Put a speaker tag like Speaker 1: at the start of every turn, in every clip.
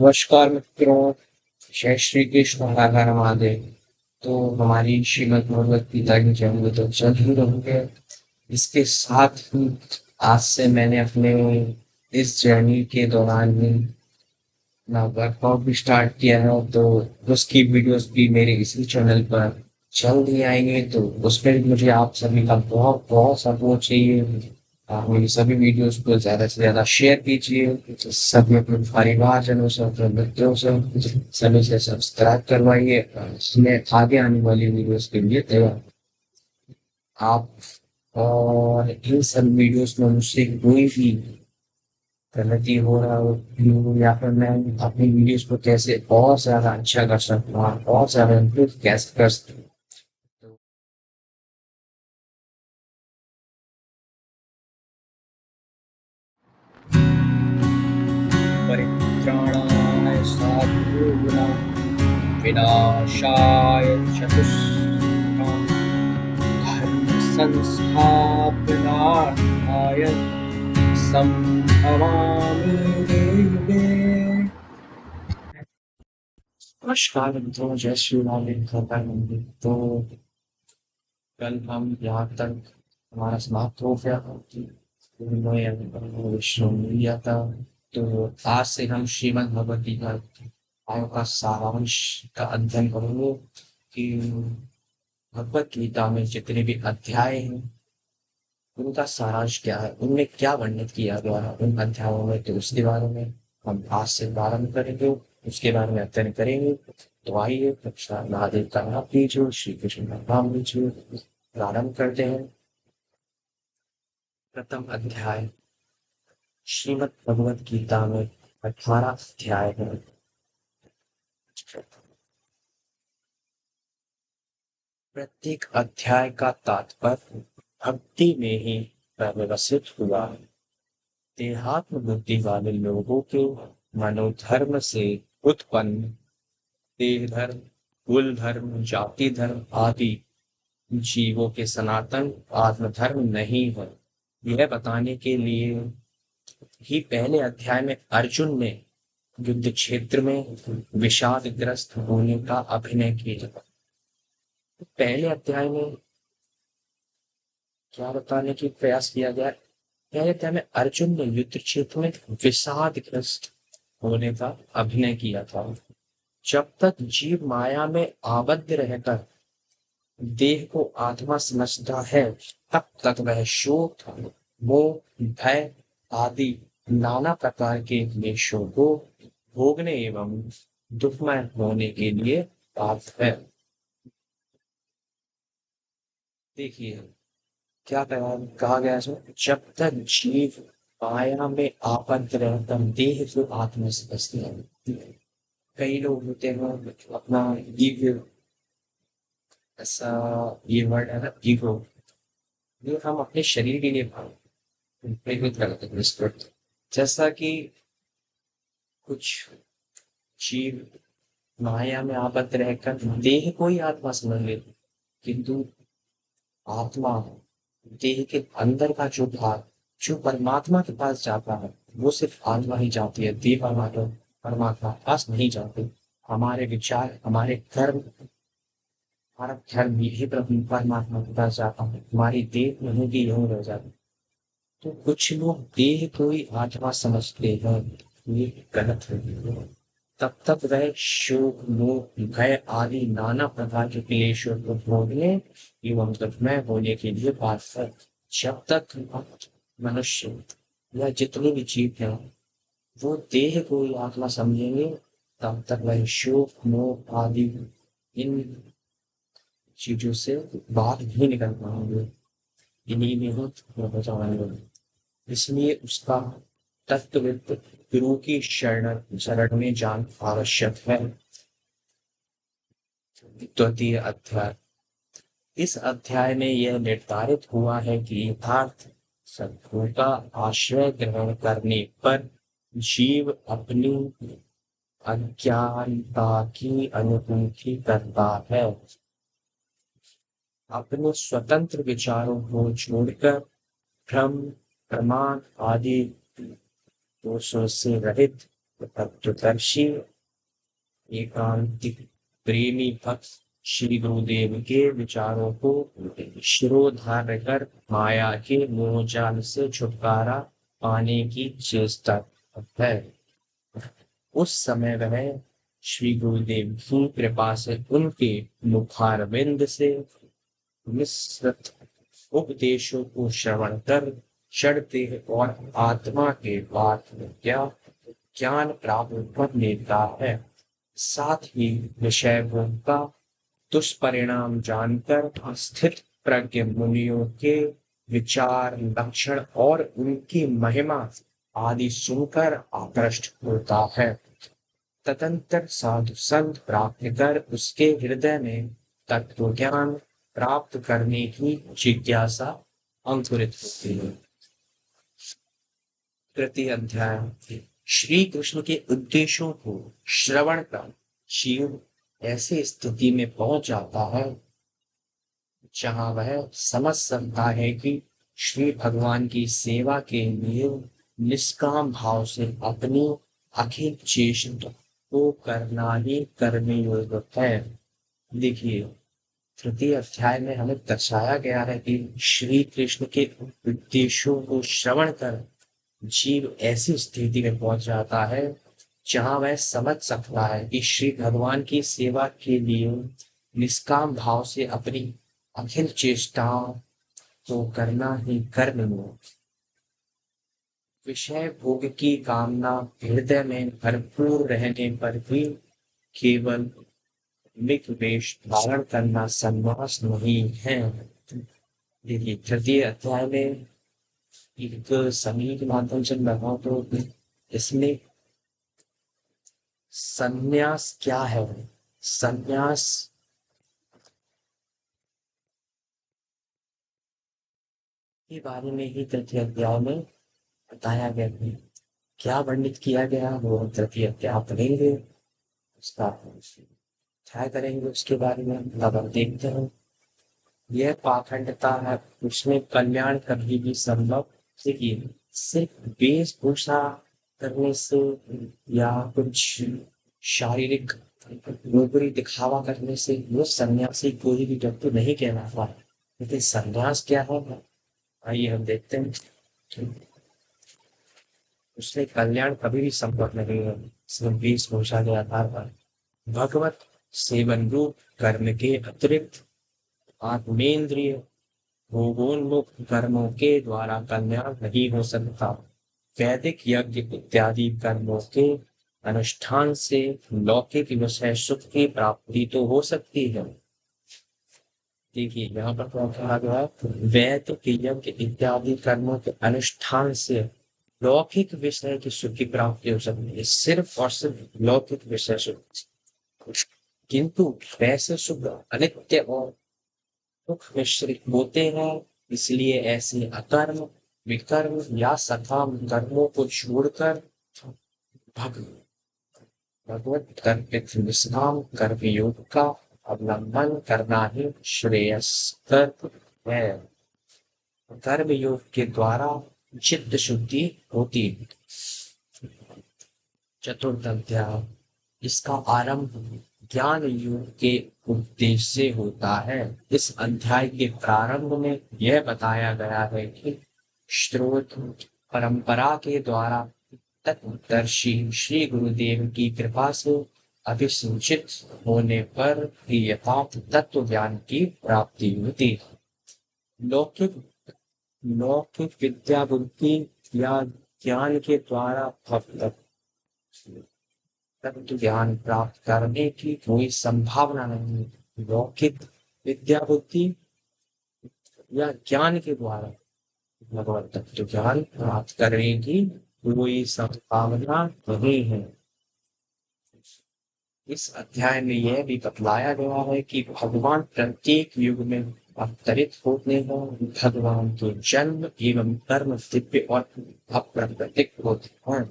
Speaker 1: नमस्कार मित्रों, जय श्री कृष्ण, हर हर महादेव। तो हमारी श्रीमद् भगवत गीता की जंग तो चल ही रही है। इसके साथ ही आज से मैंने अपने इस जर्नी के दौरान ही अपना वर्कआउट भी स्टार्ट किया है, तो उसकी वीडियोस भी मेरे इसी चैनल पर जल्द ही आएंगे। तो उसमें भी मुझे आप सभी का बहुत बहुत सपोर्ट चाहिए। आप मेरी सभी वीडियोस को ज़्यादा से ज़्यादा शेयर कीजिए, सभी अपने परिवारजनों से, अपने मित्रों से, सभी से सब्सक्राइब करवाइए। इसमें आगे आने वाली वीडियोस के लिए तैयार आप। और इन सब वीडियोस में मुझसे कोई भी गलती हो रहा हो या फिर मैं अपनी वीडियोस को कैसे और ज़्यादा अच्छा कर सकता हूँ और ज़्यादा इम्प्रूव कैसे कर सकता हूँ। तो परित्राणाय साधूनां विनाशाय चतुष्कृतां धर्म संस्थापनार्थाय संभवामि युगे। नमस्कार मित्रों, जय श्री राम। तो कल हम यहाँ तक हमारा समाप्त हो गया कि मैं विष्णु मिल गया था। तो आज से हम श्रीमद् भगवद गीता आयो का सारांश का अध्ययन करेंगे कि भगवद गीता में जितने भी अध्याय हैं उनका सारांश क्या है, उनमें क्या वर्णित किया गया है उन अध्यायों में। तो उसके बारे में हम आज से प्रारंभ करेंगे, उसके बारे में अध्ययन करेंगे। तो आइए कक्षा महादेव का नाम लीजिए, श्री कृष्ण का नाम लीजिए। प्रारंभ करते हैं। प्रथम अध्याय। श्रीमद् भगवद गीता में 18 अध्याय हैं। प्रत्येक अध्याय का तात्पर्य भक्ति में ही व्यवस्थित हुआ है। देहात्म बुद्धि वाले लोगों के मनोधर्म से उत्पन्न देह धर्म, कुल धर्म, जाति धर्म आदि जीवों के सनातन आत्मधर्म नहीं है, यह बताने के लिए ही पहले अध्याय में अर्जुन ने युद्ध क्षेत्र में विषादग्रस्त होने का अभिनय किया। पहले अध्याय में क्या बताने की प्रयास किया गया? पहले अध्याय में अर्जुन ने युद्ध क्षेत्र में विषादग्रस्त होने का अभिनय किया था। जब तक जीव माया में आबद्ध रहकर देह को आत्मा समझता है, तब तक वह शोक, मोह, भय आदि नाना प्रकार के क्लेशों को भोगने एवं दुखमय होने के लिए पात्र है। देखिए क्या कहा गया है, जब तक जीव माया में आबद्ध रहकर देह को आत्मा समझते हैं। कई लोग होते हैं अपना ईगो, ऐसा ये वर्ड है ना, ईगो, ये हम अपने शरीर के लिए प्रेरित करते हैं इसको। जैसा कि कुछ जीव माया में आबद्ध रहकर देह को ही आत्मा समझ लेते, किंतु आत्मा देह के अंदर का जो भाग जो परमात्मा के पास जाता है, वो सिर्फ आत्मा ही जाती है। देह परमात्मा परमात्मा के पास नहीं जाते। हमारे विचार, हमारे कर्म, हमारा धर्म यही प्रभु परमात्मा के पास जाता है, हमारी देह नहीं की यूं रह जाती। तो कुछ लोग देह को ही आत्मा समझते हैं, ये गलत है। तब तक वह शोक, मोह, भय आदि नाना प्रकार के क्लेशों को भोगने एवं दुखमय होने के लिए बाध्य है। जब तक मनुष्य या जितने भी जीव हैं वो देह को ही आत्मा समझेंगे, तब तक वह शोक, मोह आदि इन चीजों से बाहर नहीं निकल पाएंगे, इन्हीं में ही हो जाएंगे। इसलिए उसका तत्वविद गुरु की शरण में जान आवश्यक है। द्वितीय अध्याय। इस अध्याय में यह निर्धारित हुआ है कि यथार्थ सद्गुरु का आश्रय ग्रहण करने पर जीव अपनी अज्ञानता की अनुभूति करता है, अपने स्वतंत्र विचारों को छोड़कर भ्रम, प्रमाद आदि दोषों से रहित तत्वदर्शी एकांतिक प्रेमी भक्त श्री गुरुदेव के विचारों को शिरोधार्य कर माया के मोहजाल से छुटकारा पाने की चेष्टा है। उस समय वह श्री गुरुदेव की कृपा से उनके मुखारविंद से मिश्रित उपदेशों को श्रवण कर चढ़ते और आत्मा के बाद ज्ञान प्राप्त कर लेता है। साथ ही विषय भोग का दुष्परिणाम जानकर स्थित प्रज्ञ मुनियों के विचार लक्षण और उनकी महिमा आदि सुनकर आकृष्ट होता है। तदंतर साधु संत प्राप्त कर उसके हृदय में तत्व ज्ञान प्राप्त करने की जिज्ञासा अंकुरित होती है। तृतीय अध्याय। श्री कृष्ण के उद्देश्यों को श्रवण कर जीव ऐसी स्थिति में पहुंच जाता है जहां वह समझ सकता है कि श्री भगवान की सेवा के लिए निष्काम भाव से अपनी अखिल चेष्टा को करना ही कर्मयोग है। देखिए, तृतीय अध्याय में हमें दर्शाया गया है कि श्री कृष्ण के उद्देश्यों को श्रवण कर जीव ऐसी स्थिति में पहुंच जाता है जहां वह समझ सकता है कि श्री भगवान की सेवा के लिए निष्काम भाव से अपनी अखिल चेष्टाओं को करना ही कर्म है। विषय भोग की कामना हृदय में भरपूर रहने पर भी केवल मिक वेश धारण करना संन्यास नहीं है। देखिए, तृतीय अध्याय में एक समीप के माध्यम से बताऊं तो इसमें संन्यास क्या है, संन्यास के बारे में ही तृतीय अध्याय में बताया गया है। क्या वर्णित किया गया वो तृतीय अध्याय पढ़ेंगे, उसका अध्याय करेंगे, उसके बारे में तब हम देखते हैं। यह पाखंडता है, उसमें कल्याण कभी भी संभव देखिए सिर्फ वेशभूषा करने से या कुछ शारीरिक ऊपरी दिखावा करने से वो सन्यासी कोई भी व्यक्ति नहीं कहलाता है। लेकिन सन्यास क्या है, आइए हम देखते हैं। उससे कल्याण कभी भी संभव नहीं है सिर्फ वेशभूषा के आधार पर। भगवत सेवन रूप कर्म के अतिरिक्त आत्मेंद्रिय भोगोन्मुख कर्मों के द्वारा कल्याण नहीं हो सकता। वैदिक यज्ञ इत्यादि कर्मों के अनुष्ठान से लौकिक विषय सुख की प्राप्ति तो हो सकती है। देखिए, यहाँ पर क्या कहा गया है, वैदिक यज्ञ इत्यादि कर्मों के अनुष्ठान से लौकिक विषय की सुख की प्राप्ति हो सकती है, सिर्फ और सिर्फ लौकिक विषय सुख। किंतु वैसे सुख अनित्य और दुख मिश्रित होते हैं, इसलिए ऐसे अकर्म विकर्म या सकाम कर्मों को छोड़कर भगवत कर्पित निष्काम कर्मयोग का अवलंबन करना ही श्रेयस्कर है। कर्मयोग के द्वारा चित्त शुद्धि होती है। चतुर्थ अध्याय। इसका आरंभ ज्ञान योग के उपदेश से होता है। इस अध्याय के प्रारंभ में यह बताया गया है कि श्रोत परंपरा के द्वारा तत्वदर्शी श्री गुरुदेव की कृपा से अभिसूचित होने पर ही यथार्थ तत्व ज्ञान की प्राप्ति होती है। लौकिक लौकिक विद्या बुद्धि या ज्ञान के द्वारा भक्त तत्व ज्ञान प्राप्त करने की कोई संभावना नहीं। लौकिक विद्या बुद्धि या ज्ञान के द्वारा भगवत तत्व ज्ञान प्राप्त करने की कोई संभावना नहीं है। इस अध्याय में यह भी बतलाया गया है कि भगवान प्रत्येक युग में अवतरित होते हैं। भगवान के जन्म एवं कर्म दिव्य और अप्राकृतिक होते हैं।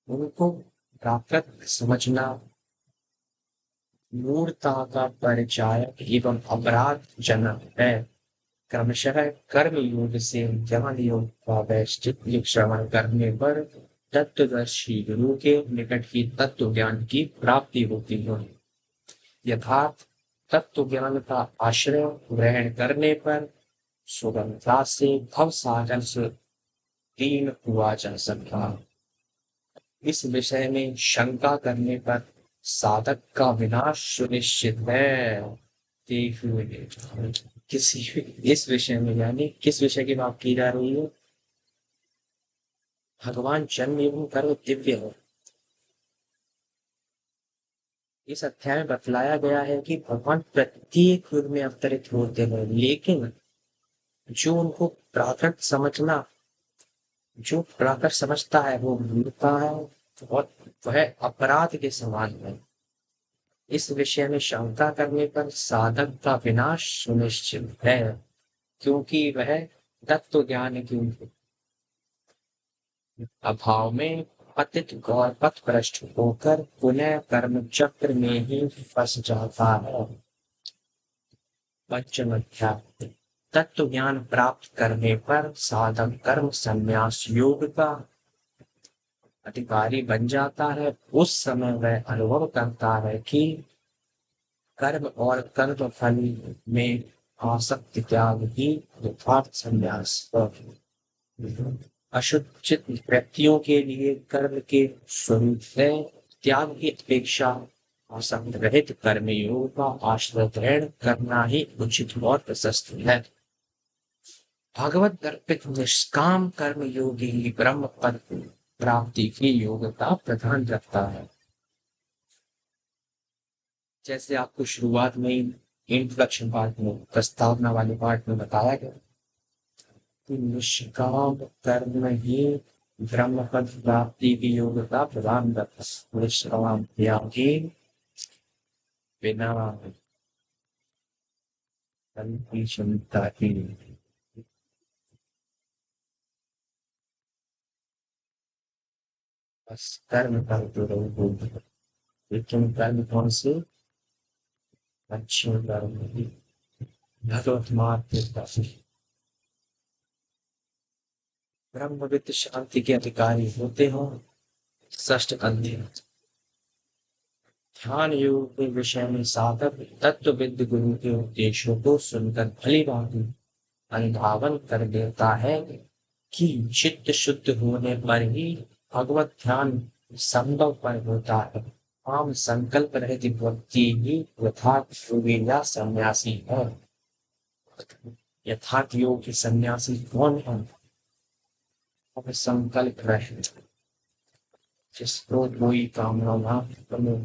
Speaker 1: उनको प्राकृत समझना मूर्ता का परिचायक एवं अपराध जनक है। क्रमशः कर्म योग से ज्ञान योग का वैश्चिक श्रवण करने पर तत्वदर्शी गुरु के निकट ही तत्व ज्ञान की प्राप्ति होती है। यथार्थ तत्व ज्ञान का आश्रय ग्रहण करने पर सुगमता से भव सागर से तीन हुआ जा सकता। इस विषय में शंका करने पर साधक का विनाश सुनिश्चित है। देखिए, किसी इस विषय में यानी किस विषय की बात की जा रही है? भगवान जन्म एवं कर्म दिव्य है। इस अध्याय में बतलाया गया है कि भगवान प्रत्येक युग में अवतरित होते हैं, लेकिन जो उनको प्राकृत समझना जो प्राकृत समझता है वो मूर्खता है और वह अपराध के समान है। इस विषय में शंका करने पर साधक का विनाश सुनिश्चित है, क्योंकि वह तत्व ज्ञान के अभाव में पतित गौर पथ भ्रष्ट होकर पुनः कर्म चक्र में ही फंस जाता है। पंचम अध्याय। तत्व ज्ञान प्राप्त करने पर साधक कर्म संन्यास योग का अधिकारी बन जाता है। उस समय वह अनुभव करता है कि कर्म और कर्म फल में आसक्ति त्याग ही यथार्थ संन्यास है। अशुचित व्यक्तियों के लिए कर्म के स्वरूप में त्याग की अपेक्षा आसक्त रहित कर्मयोग का आश्रय ग्रहण करना ही उचित और प्रशस्त है। भगवत दर्पित निष्काम कर्म योगी ही ब्रह्म पद प्राप्ति की योग्यता प्रदान रखता है। जैसे आपको शुरुआत में इंट्रोडक्शन पार्ट में प्रस्तावना वाले पार्ट में बताया गया कि निष्काम कर्म ही ब्रह्म पद प्राप्ति की योग्यता प्रदान करता है। निष्काम त्यागी बिना फल की क्षमता ही बस कर्म करते रहो, लेकिन कर्म कौन से? अच्छे कर्म ही भगवत मार्ग के पथ। ब्रह्मविद शांति के अधिकारी होते हो। षष्ठ अध्याय। ध्यान योग के विषय में साधक तत्वविद गुरु के उपदेशों को सुनकर भली भांति अनुधावन कर देता है कि चित्त शुद्ध होने पर ही भगवत ध्यान संभव पर होता है। आम संकल्प रहित व्यक्ति ही यथार्थ योगी या सन्यासी है। यथार्थ योग के सन्यासी कौन है? अब संकल्प रहित, जिसको कोई कामना ना बने।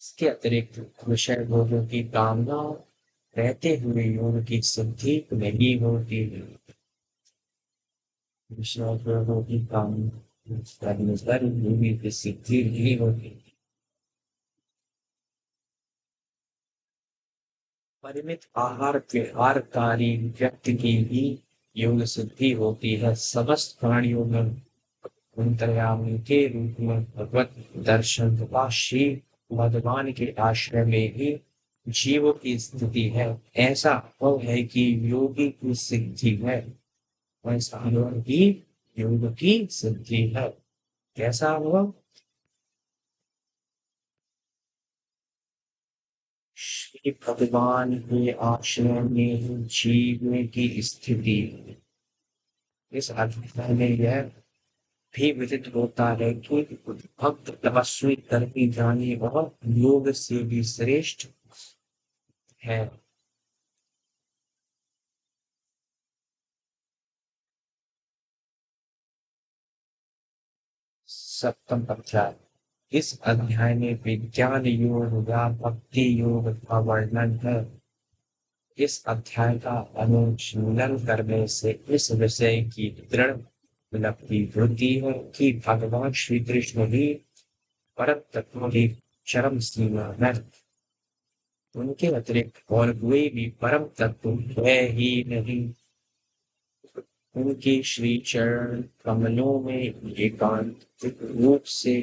Speaker 1: इसके अतिरिक्त विषय भोगों की कामना रहते हुए योग की सिद्धि नहीं होती है। विषय भोगों की कामना करने पर योगी की सिद्धि नहीं होती। परिमित आहार विहारकारी व्यक्ति की ही योग सिद्धि होती है। समस्त प्राणियों में अंतर्यामी के रूप में भगवत दर्शन तथा श्री भगवान के आश्रय में ही जीव की स्थिति है। ऐसा अनुभव है कि योगी की सिद्धि है। ऐसा अनुभव की योग की सिद्धि है। कैसा अनुभव? श्री भगवान के आश्रय में ही जीव की स्थिति। इस अध्याय में यह भी विदित होता है कि भक्त तपस्वी कर्मी ज्ञानी और योग से भी श्रेष्ठ है। सप्तम अध्याय। इस अध्याय में विज्ञान योग या भक्ति योग का वर्णन है। इस अध्याय का अनुशीलन करने से इस विषय की दृढ़ उपलब्धि होती है कि भगवान श्री कृष्ण ही परम तत्व की चरम सीमा है। उनके अतिरिक्त और कोई भी परम तत्व है ही नहीं। उनके श्री चरण कमलों में एकांत रूप से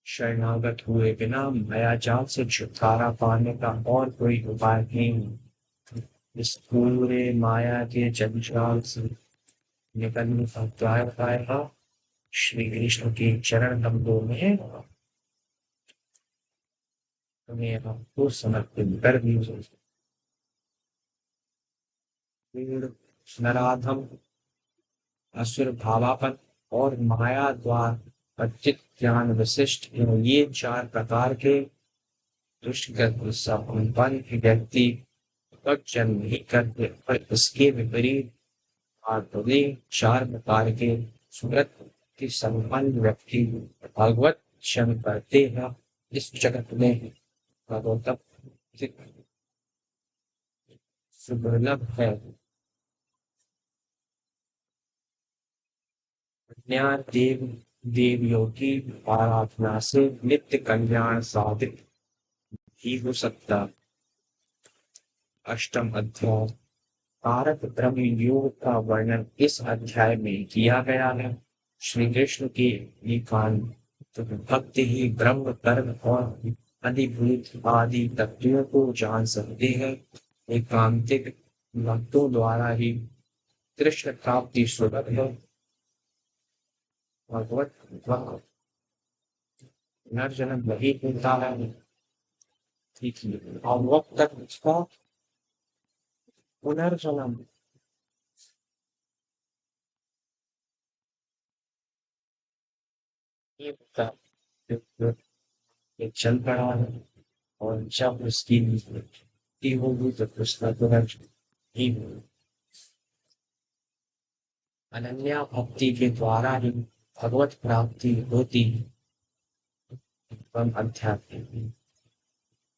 Speaker 1: शरणागत हुए बिना मायाजाल से छुटकारा पाने का और कोई उपाय नहीं। इस पूरे माया के जंजाल से निकलने का उपाय बताएगा श्री कृष्ण के चरण कमलों में तुम्हें आपको समर्पित कर दीजिए। नराधम, असुर भावापन और माया द्वार अर्जित ज्ञान विशिष्ट ये चार प्रकार के दुष्कृत संपन्न व्यक्ति तक जन्म नहीं करते, पर इसके विपरीत आठवें चार प्रकार के सुकृत की संपन्न व्यक्ति भगवत क्षम करते हैं। इस जगत में भगवत सुदुर्लभ है। ज्ञान देव देवियों की आराधना से नित्य कल्याण साधित ही हो सकता। अष्टम अध्याय कारक ब्रह्म योग का वर्णन इस अध्याय में किया गया है। श्री कृष्ण के एकांत भक्त ही ब्रह्म कर्म और अधिभूत आदि तत्वों को जान सकते हैं। एकांतिक भक्तों द्वारा ही कृष्ण प्राप्ति सुलभ है। भगवत भक्त पुनर्जन्म वही होता है। ठीक है, और वक्त तक उसका पुनर्जन्म नहीं होता। ये चल पड़ा है और जब उसकी मृत्यु होगी तो उसका पुनर्जन्म ही होगा। अनन्या भक्ति के द्वारा ही भगवत प्राप्ति होती है। एवं अध्यात्म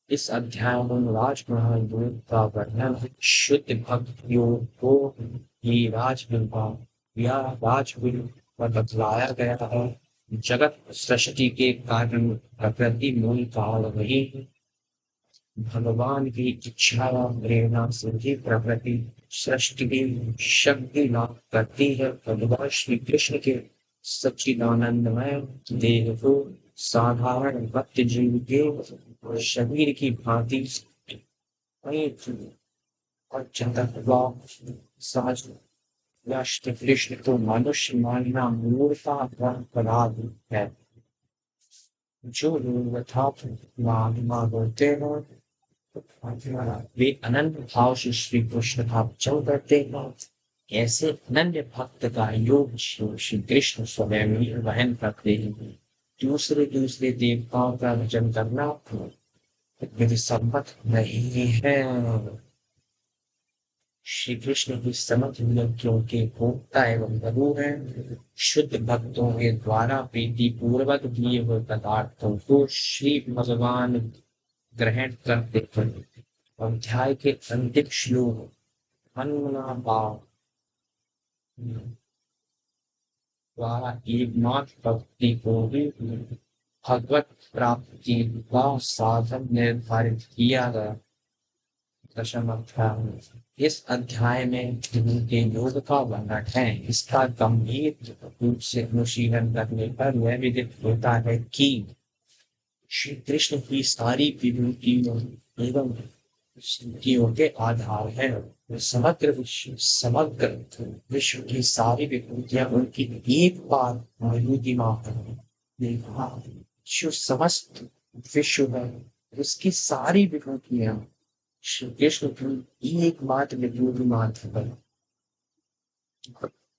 Speaker 1: इस अध्याय में राजमहल योग का वर्णन है। शुद्ध भक्त योग को ही राजबिंबा या राजबिल पर बतलाया गया है। जगत सृष्टि के कारण प्रकृति मूल काल वही है। भगवान की इच्छा व प्रेरणा से ही प्रकृति सृष्टि की शक्ति लाभ करती है। भगवान श्री कृष्ण के सच्चिदानंदमय देह को साधारण भक्त जीव के शरीर की भांति और चंद्रमा सहज या श्री कृष्ण को मनुष्य मानना मूर्खता अपराध है। जो लोग यथार्थ महात्मा बोलते हैं वे अनंत भाव से श्री कृष्ण का भजन करते हैं। ऐसे अनन्य भक्त का योग श्री कृष्ण स्वयं ही वहन करते हैं। दूसरे दूसरे देवताओं का भजन करना मेरी सम्मत नहीं है। श्री कृष्ण की समझ यज्ञों के भोक्ता एवं प्रभु है। शुद्ध भक्तों के द्वारा प्रीति पूर्वक दिए हुए पदार्थों को श्री भगवान ग्रहण करते हैं। अध्याय के अंतिम श्लोक हनुमान भाव द्वारा एकमात्र भक्ति को भी भगवत प्राप्ति का साधन निर्धारित किया गया। दशम अध्याय इस अध्याय में के योग का वर्णन है। इसका गंभीर रूप से अनुशीलन करने पर यह विदित होता है कि श्री कृष्ण की सारी विभूतियों एवं सिद्धियों के आधार है। समग्र विश्व की सारी विभूतियां उनकी एक बार विभूति मात्र है। जो समस्त विश्व है उसकी सारी विभूतियां श्री कृष्ण की एकमात्र विभूति मात्र है।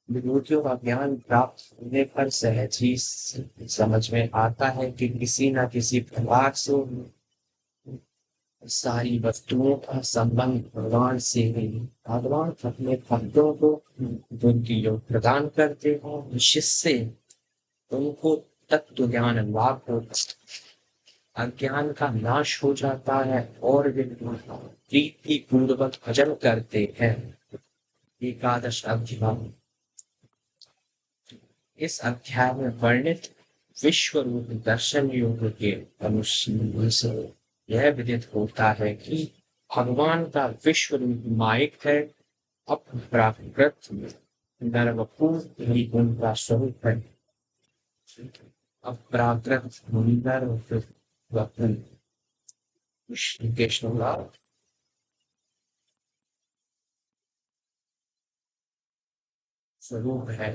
Speaker 1: विभूतियों का ज्ञान प्राप्त होने पर सहज ही समझ में आता है कि किसी न किसी प्रकार से सारी वस्तुओं का संबंध भगवान से है। भगवान अपने भक्तों को बुद्धि योग प्रदान करते हैं जिससे उनको तत्व ज्ञान लाभ होता है। अज्ञान का नाश हो जाता है और वे प्रीति पूर्वक भजन करते हैं। एकादश अध्याय इस अध्याय में वर्णित विश्व रूप दर्शन योग के अनुशीलन से यह विदित होता है कि भगवान का विश्व रूप माइक है। अपराकृत नरवपुर ही उनका स्वरूप है। अपराकृत नर श्री कृष्ण स्वरूप है।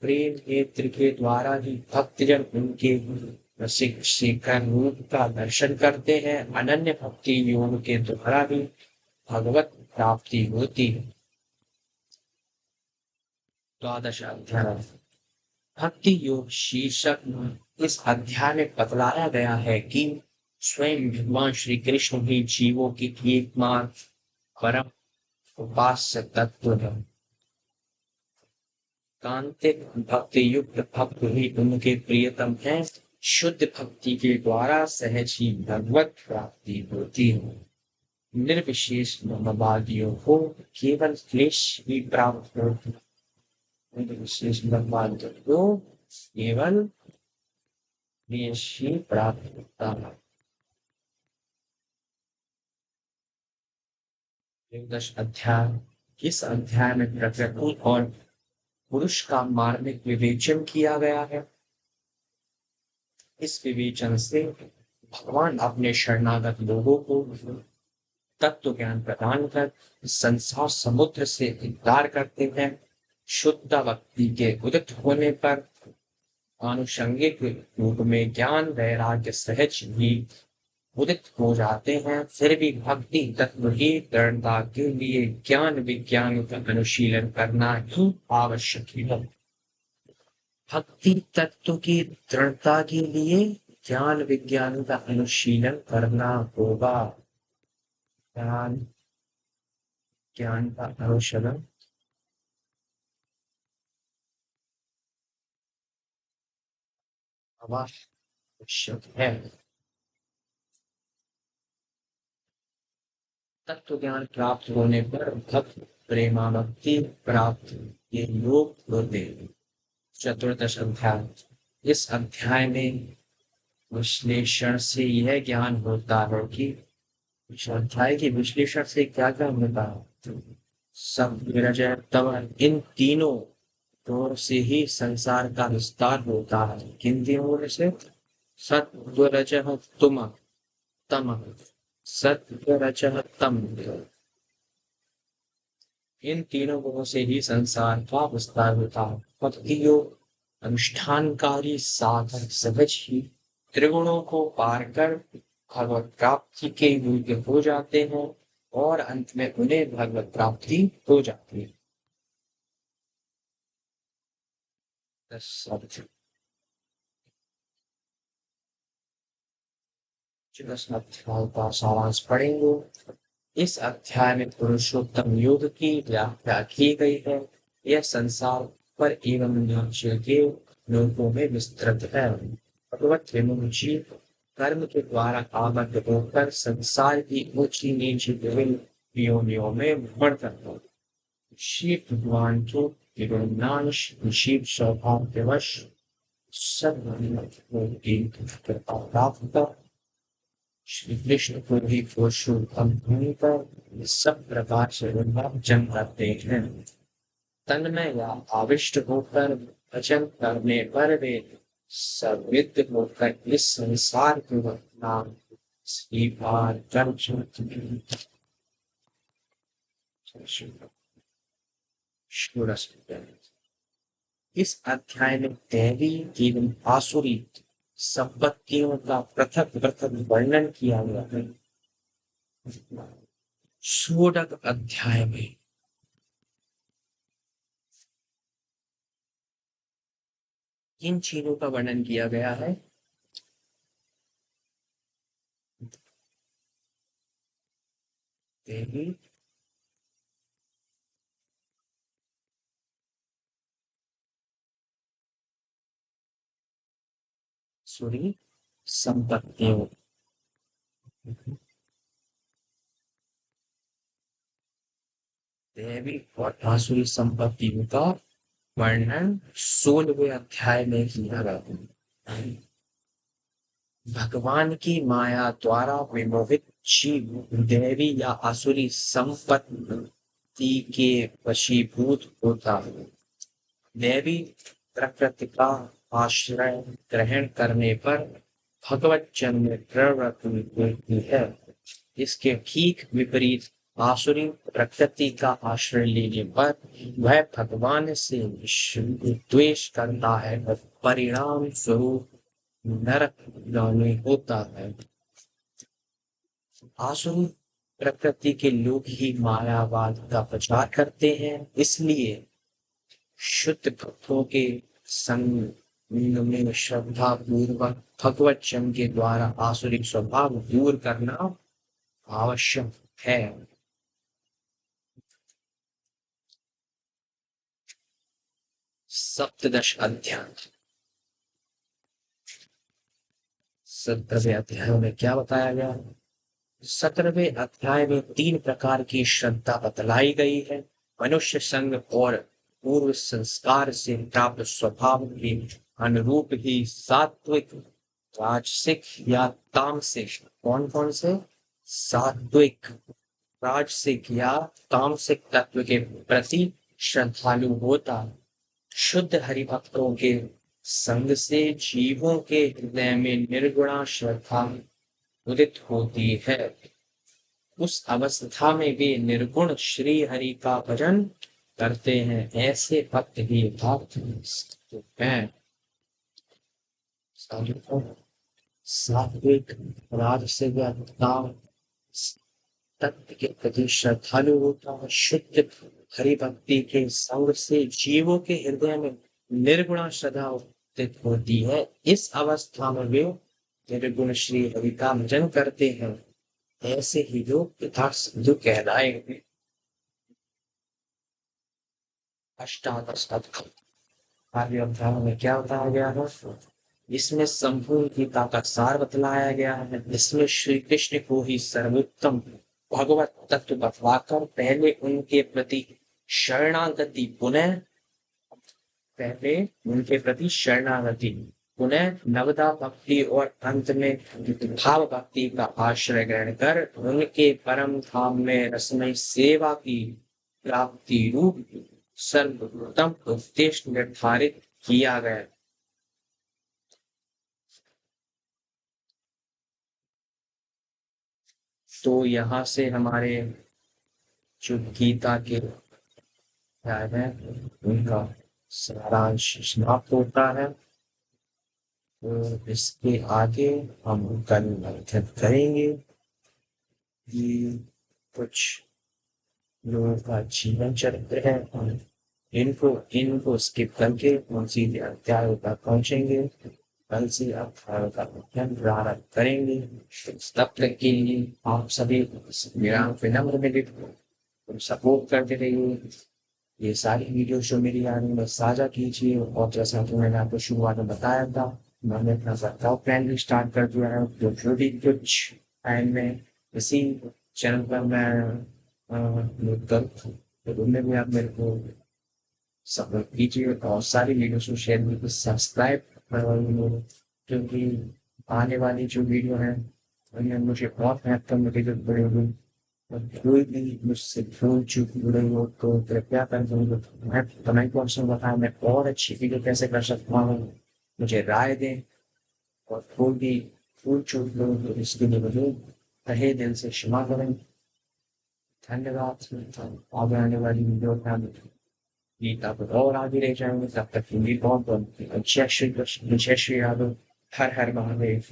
Speaker 1: प्रेम नेत्र के द्वारा ही भक्तजन उनके शिखर रूप का दर्शन करते हैं। अनन्य भक्ति योग के द्वारा ही भगवत प्राप्ति होती है। द्वादश अध्याय भक्ति योग शीर्षक में इस अध्याय में बतलाया गया है कि स्वयं भगवान श्री कृष्ण ही जीवों की एकमात्र परम उपास्य तत्व है। कांतिक भक्ति युक्त भक्त ही उनके प्रियतम हैं। शुद्ध भक्ति के द्वारा सहज ही भगवत प्राप्ति होती है। निर्विशेष ब्रह्मवादियों को केवल क्लेश ही प्राप्त होता है। निर्विशेष ब्रह्मवादियों को केवल क्लेश ही प्राप्त होता है। एकादश अध्याय इस अध्याय में प्रकृति और पुरुष का मार्मिक विवेचन किया गया है। इस विवेचन से भगवान अपने शरणागत लोगों को तत्व ज्ञान प्रदान कर संसार समुद्र से उद्धार करते हैं। शुद्ध भक्ति के उदित होने पर आनुषंगिक रूप में ज्ञान वैराग्य सहज भी उदित हो जाते हैं। फिर भी भक्ति तत्व ही दृढ़ता के लिए ज्ञान विज्ञान का अनुशीलन करना ही आवश्यक है। भक्ति तत्व की दृढ़ता के लिए ज्ञान विज्ञान का अनुशीलन करना होगा। ज्ञान का अनुशीलन आवश्यक है। तत्व ज्ञान प्राप्त होने पर भक्त प्रेमाभक्ति प्राप्त ये योग होते हैं। चतुर्दश अध्याय इस अध्याय में विश्लेषण से यह ज्ञान होता है कि इस अध्याय के विश्लेषण से क्या क्या होता है। सब विरजय तब इन तीनों ओर से ही संसार का विस्तार होता है। किन तीनों से? सत्व रजः तुम तम सत्व रजः तम, इन तीनों गुणों से ही संसार का विस्तार होता है। भक्ति योग अनुष्ठानकारी साधक सहज ही त्रिगुणों को पार कर भगवत प्राप्ति के योग्य हो जाते हैं और अंत में उन्हें भगवत प्राप्ति हो जाती है। अध्याय का सारांश पढ़ेंगे। इस अध्याय में पुरुषोत्तम योग की व्याख्या की गई है। यह संसार पर एवं मनुष्य के लोगों में विस्तृत है। भगवत विमुक्ति कर्म के द्वारा आबद्ध होकर संसार की ऊंची नीची विभिन्न योनियों में भ्रमण करता है। शिव भगवान को विनाश शिव सौभाग्यवश सब कृपा प्राप्त श्री कृष्ण को भी पुरुषोत्तम होने पर सब प्रकार से भजन करते हैं। तन्मय या आविष्ट होकर भजन करने पर वे सर्विद्ध होकर इस संसार को नाम स्वीकार कर इस अध्याय में दैवी एवं आसुरी संपत्तियों का पृथक पृथक वर्णन किया गया है। षोडश अध्याय में इन चीजों का वर्णन किया गया है। देवी सुरी संपत्तियों देवी और आसुरी संपत्तियों का वर्णन 16वें अध्याय में किया गया है। भगवान की माया द्वारा विमोहित जीव देवी या आसुरी संपत्ति के वशीभूत होता है। देवी प्रकृति का आश्रय ग्रहण करने पर भगवत जन्म प्रवृत्ति होती है। इसके ठीक विपरीत आसुरी प्रकृति का आश्रय लेने पर वह भगवान से द्वेष करता है और परिणाम स्वरूप नरकगामी होता है। आसुरी प्रकृति के लोग ही मायावाद का प्रचार करते हैं, इसलिए शुद्ध भक्तों के संग में श्रद्धा पूर्वक भगवत जन के द्वारा आसुरिक स्वभाव दूर करना आवश्यक है। सप्तदश अध्याय। 17वें अध्याय में क्या बताया गया? 17वें अध्याय में 3 प्रकार की श्रद्धा बतलाई गई है। मनुष्य संग और पूर्व संस्कार से प्राप्त स्वभाव के अनुरूप ही सात्विक, राजसिक या तामसिक, कौन कौन से? सात्विक, राजसिक या तामसिक तत्व के प्रति श्रद्धालु होता है। शुद्ध हरिभक्तों के संग से जीवों के हृदय में निर्गुणा श्रद्धा उदित होती है। उस अवस्था में वे निर्गुण श्री हरि का भजन करते हैं। ऐसे भक्त ही भक्त हैं। सात्विक, राजसिक या तत्व के प्रति श्रद्धालु होता है। शुद्ध हरि भक्ति के संग से जीवों के हृदय में निर्गुणा श्रद्धा उदित होती है। इस अवस्था में वे निर्गुण श्री हरि का भजन करते हैं। ऐसे ही लोग यथार्थ साधु कहलाएंगे। अष्टादश अध्याय में क्या बताया गया है? इसमें संपूर्ण गीता का सार बतलाया गया है। इसमें श्री कृष्ण को ही सर्वोत्तम भगवत तत्व बतलाकर पहले उनके प्रति शरणागति पुनः नवदा भक्ति और अंत में भाव भक्ति का आश्रय ग्रहण कर उनके परम धाम में रसमय सेवा की प्राप्ति रूप सर्वोत्तम उद्देश्य निर्धारित किया गया। तो यहाँ से हमारे जो गीता के है उनका सारांश समाप्त होता है। तो इसके आगे हम कल अध्ययन करेंगे कि कुछ लोगों का जीवन चरित्र है। इनको स्किप करके हम सीधे अध्याय तक पहुंचेंगे। कल से अध्याय का अध्ययन प्रारंभ करेंगे। तब तक के लिए आप सभी मेरा विनम्र निवेदन सपोर्ट करते रहिए। ये सारी वीडियो जो मेरी आ रही है साझा कीजिए। और जैसा कि मैंने आपको शुरुआत में बताया था, मैंने अपना वर्कआउट प्लान भी स्टार्ट कर दिया है। जो भी कुछ टाइम में इसी चैनल पर मैं लोड करूँ, तो उनमें भी आप मेरे को सपोर्ट कीजिए और सारी वीडियो को शेयर कीजिए, सब्सक्राइब। क्योंकि आने वाली जो वीडियो है उनमें मुझे बहुत मेहनत करने की जरूरत पड़ेगी। कोई भी मुझसे भूल चूक हो रही हो तो कृपया करके मैं कमेंट बॉक्स में बताएं मैं और अच्छी वीडियो कैसे कर सकता हूँ, मुझे राय दें। और कोई भी भूल चूक हो तो इसके लिए मुझे तहे दिल से क्षमा करें। धन्यवाद। आगे आने वाली वीडियो गीता को और आगे ले जाएंगे। तब तक हिंदी बहुत जय श्री कृष्ण, जय श्री राधे, हर हर महादेव।